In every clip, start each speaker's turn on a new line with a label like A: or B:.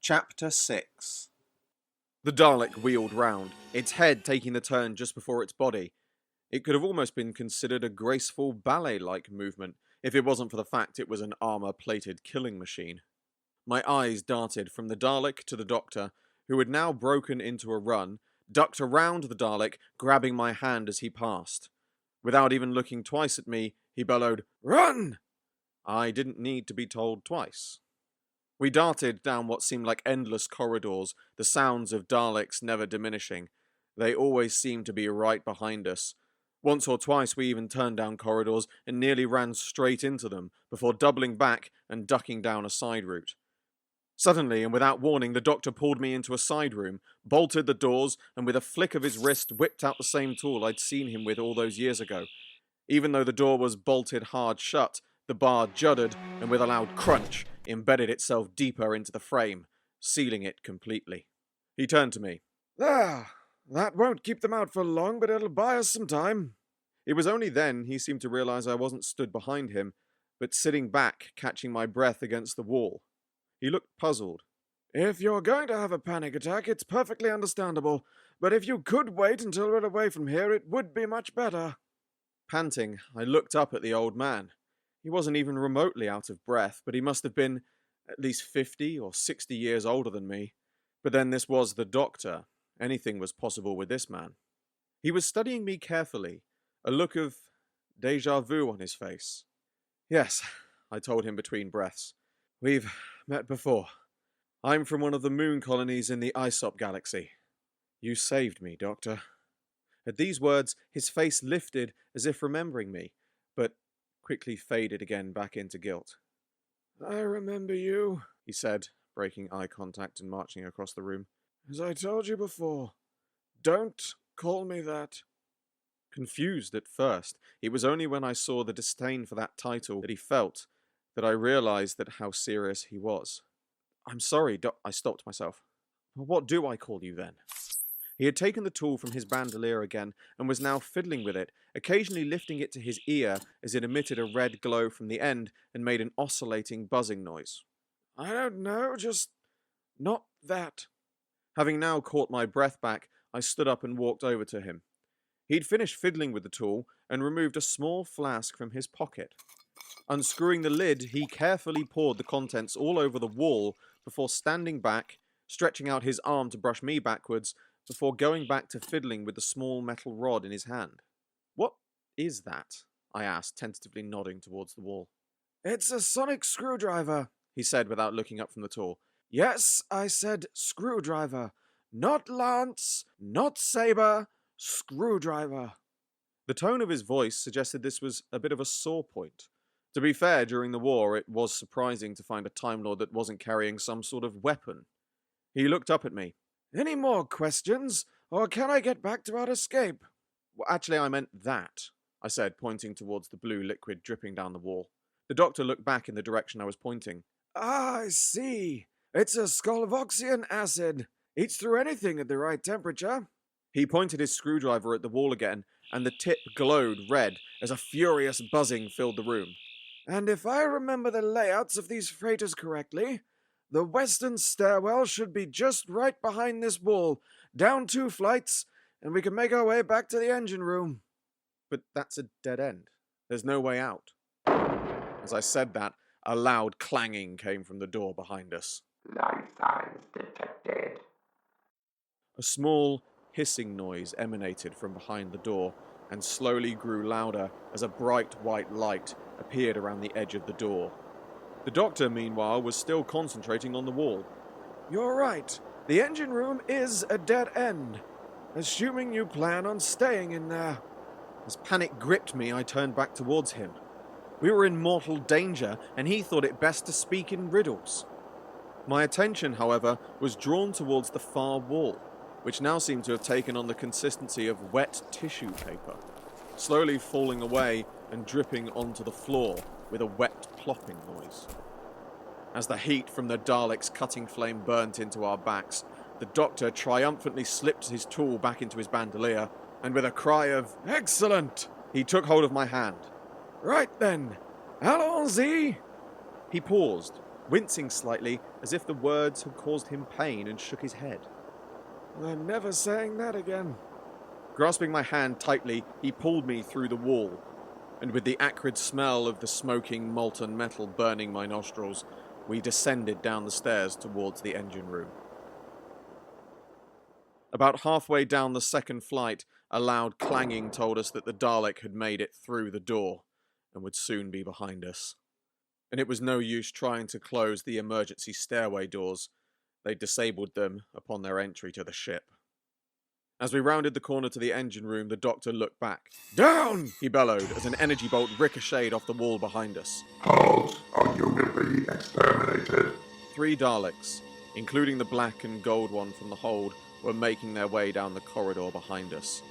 A: Chapter 6. The Dalek wheeled round, its head taking the turn just before its body. It could have almost been considered a graceful ballet-like movement, if it wasn't for the fact it was an armour-plated killing machine. My eyes darted from the Dalek to the Doctor, who had now broken into a run, ducked around the Dalek, grabbing my hand as he passed. Without even looking twice at me, he bellowed, "Run!" I didn't need to be told twice. We darted down what seemed like endless corridors, the sounds of Daleks never diminishing. They always seemed to be right behind us. Once or twice we even turned down corridors and nearly ran straight into them, before doubling back and ducking down a side route. Suddenly, and without warning, the Doctor pulled me into a side room, bolted the doors, and with a flick of his wrist whipped out the same tool I'd seen him with all those years ago. Even though the door was bolted hard shut, the bar juddered, and with a loud crunch, embedded itself deeper into the frame, sealing it completely. He turned to me. "There, that won't keep them out for long, but it'll buy us some time." It was only then he seemed to realize I wasn't stood behind him, but sitting back, catching my breath against the wall. He looked puzzled. "If you're going to have a panic attack, it's perfectly understandable, but if you could wait until we're away from here, it would be much better." Panting, I looked up at the old man. He wasn't even remotely out of breath, but he must have been at least 50 or 60 years older than me. But then this was the Doctor. Anything was possible with this man. He was studying me carefully, a look of déjà vu on his face. "Yes," I told him between breaths. "We've met before. I'm from one of the moon colonies in the Aesop galaxy. You saved me, Doctor." At these words, his face lifted as if remembering me, but quickly faded again back into guilt. "I remember you," he said, breaking eye contact and marching across the room. "As I told you before, don't call me that." Confused at first, it was only when I saw the disdain for that title that he felt that I realized that how serious he was. "I'm sorry, I stopped myself. What do I call you then?" He had taken the tool from his bandolier again and was now fiddling with it, occasionally lifting it to his ear as it emitted a red glow from the end and made an oscillating buzzing noise. "I don't know, just not that." Having now caught my breath back, I stood up and walked over to him. He'd finished fiddling with the tool and removed a small flask from his pocket. Unscrewing the lid, he carefully poured the contents all over the wall before standing back, stretching out his arm to brush me backwards, before going back to fiddling with the small metal rod in his hand. "What is that?" I asked, tentatively nodding towards the wall. "It's a sonic screwdriver," he said without looking up from the tool. "Yes, I said screwdriver. Not lance, not saber, screwdriver." The tone of his voice suggested this was a bit of a sore point. To be fair, during the war, it was surprising to find a Time Lord that wasn't carrying some sort of weapon. He looked up at me. "Any more questions, or can I get back to our escape?" "Well, actually, I meant that," I said, pointing towards the blue liquid dripping down the wall. The Doctor looked back in the direction I was pointing. "Ah, I see. It's a scolvoxian acid. Eats through anything at the right temperature." He pointed his screwdriver at the wall again, and the tip glowed red as a furious buzzing filled the room. "And if I remember the layouts of these freighters correctly, the western stairwell should be just right behind this wall, down 2 flights, and we can make our way back to the engine room." "But that's a dead end. There's no way out." As I said that, a loud clanging came from the door behind us.
B: "Life signs detected."
A: A small, hissing noise emanated from behind the door, and slowly grew louder as a bright white light appeared around the edge of the door. The Doctor, meanwhile, was still concentrating on the wall. "You're right. The engine room is a dead end. Assuming you plan on staying in there." As panic gripped me, I turned back towards him. We were in mortal danger, and he thought it best to speak in riddles. My attention, however, was drawn towards the far wall, which now seemed to have taken on the consistency of wet tissue paper, slowly falling away and dripping onto the floor with a wet plopping noise. As the heat from the Dalek's cutting flame burnt into our backs, the Doctor triumphantly slipped his tool back into his bandolier, and with a cry of "Excellent!" he took hold of my hand. "Right then, allons-y!" He paused, wincing slightly as if the words had caused him pain, and shook his head. "I'm never saying that again." Grasping my hand tightly, he pulled me through the wall, and with the acrid smell of the smoking molten metal burning my nostrils, we descended down the stairs towards the engine room. About halfway down the second flight, a loud clanging told us that the Dalek had made it through the door and would soon be behind us. And it was no use trying to close the emergency stairway doors. They disabled them upon their entry to the ship. As we rounded the corner to the engine room, the Doctor looked back. "Down!" he bellowed as an energy bolt ricocheted off the wall behind us.
B: Halt, or you will be exterminated.
A: 3 Daleks, including the black and gold one from the hold, were making their way down the corridor behind us.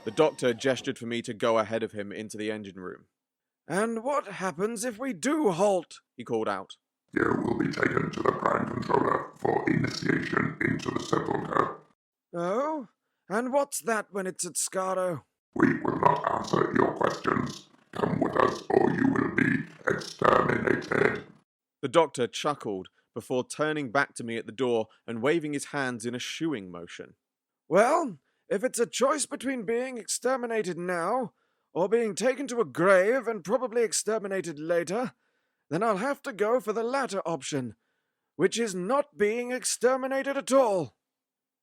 A: The Doctor gestured for me to go ahead of him into the engine room. "And what happens if we do halt?" he called out.
B: You will be taken to the Prime Controller for initiation into the sepulchre.
A: "Oh? And what's that when it's at Skaro?"
B: We will not answer your questions. Come with us or you will be exterminated.
A: The Doctor chuckled before turning back to me at the door and waving his hands in a shooing motion. "Well, if it's a choice between being exterminated now or being taken to a grave and probably exterminated later, then I'll have to go for the latter option, which is not being exterminated at all."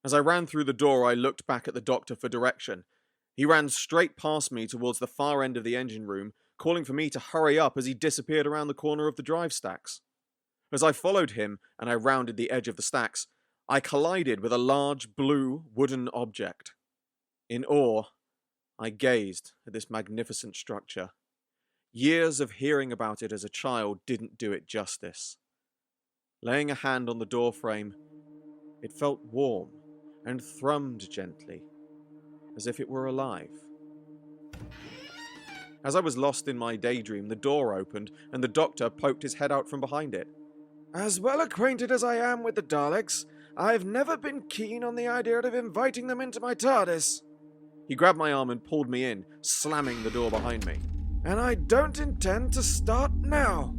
A: As I ran through the door, I looked back at the Doctor for direction. He ran straight past me towards the far end of the engine room, calling for me to hurry up as he disappeared around the corner of the drive stacks. As I followed him and I rounded the edge of the stacks, I collided with a large blue wooden object. In awe, I gazed at this magnificent structure. Years of hearing about it as a child didn't do it justice. Laying a hand on the door frame, it felt warm and thrummed gently, as if it were alive. As I was lost in my daydream, the door opened and the Doctor poked his head out from behind it. "As well acquainted as I am with the Daleks, I've never been keen on the idea of inviting them into my TARDIS." He grabbed my arm and pulled me in, slamming the door behind me. "And I don't intend to start now."